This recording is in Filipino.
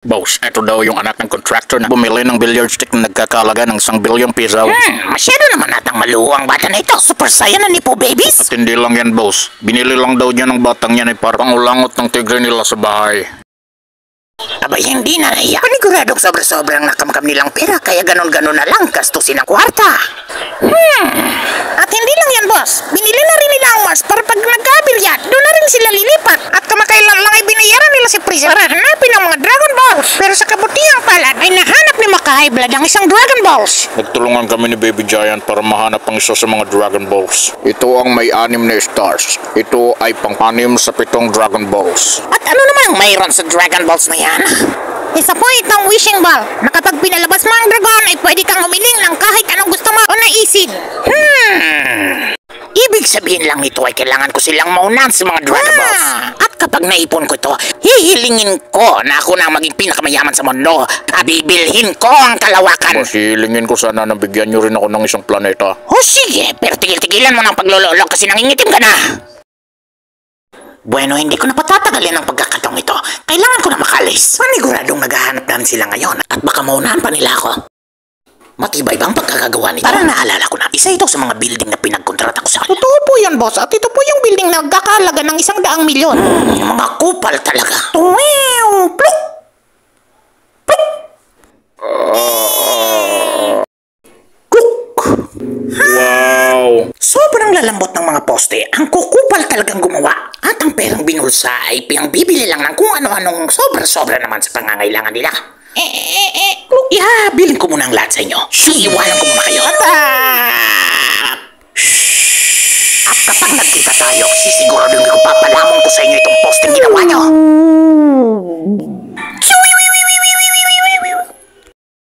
Boss, ito daw yung anak ng contractor na bumili ng billiard stick na nagkakalaga ng 1 bilyong piso. Masyado naman natang maluwang bata na ito. Super saya na ni po, babies. At hindi lang yan, boss. Binili lang daw niya ng batang yan para pangulangot ng tigre nila sa bahay. Abay, hindi na naiyak. Paniguradong sobra-sobrang nakamkam nilang pera, kaya ganon-ganon na lang gastusin ang kwarta. At hindi lang yan, boss. Binili na rin nila ang mas para pag nagkabilyat, doon na rin sila lilipat. At kamakailan lang ay binayaran nila si Freezer para hanapin ang mga Dragon Balls. Pero sa kabutihang palad ay nahanap ni Maka-High Blood ang isang Dragon Balls. Nagtulungan kami ni Baby Giant para mahanap ang isa sa mga Dragon Balls. Ito ang may 6 na stars. Ito ay pang-6 sa 7 Dragon Balls. At ano naman ang mayroon sa Dragon Balls na yan? Isa po itong wishing ball na kapag pinalabas mo ang dragon ay pwede kang humiling ng kahit anong gusto mo o naisin. Ibig sabihin lang nito ay kailangan ko silang maunan sa mga Dragon Balls. At kapag naipon ko ito, hihilingin ko na ako na maging pinakamayaman sa mundo at bibilhin ko ang kalawakan. Mas hilingin ko sana na bigyan nyo rin ako ng isang planeta. O sige, pero tigil-tigilan mo ng paglololo kasi nangingitim ka na. Bueno, hindi ko na patatagalin ang pagkakataong ito. Kailangan ko na makalis. Paniguradong naghahanap namin sila ngayon at baka maunahan pa nila ako. Matibay bang pagkakagawa nito? Parang naalala ko na, isa ito sa mga building na pinagkontrata ko sa kanila. Totoo po yan, boss. At ito po yung building na nagkakalaga ng 100 milyon. Mga kupal talaga. Tuwew! Pluk! Pluk! Kluk! Wow! Sobrang lalambot ng mga poste. Ang kukupal talagang gumawa. At ang perang binulsa ay pinangbibili lang ng kung ano-anong sobra-sobra naman sa pangangailangan nila. Bilhin ko muna ang lahat sa inyo. Iiwanan ko muna kayo. At kapag nagkita tayo, sisiguradong ko papalamon ko sa inyo itong posteng ginawa nyo.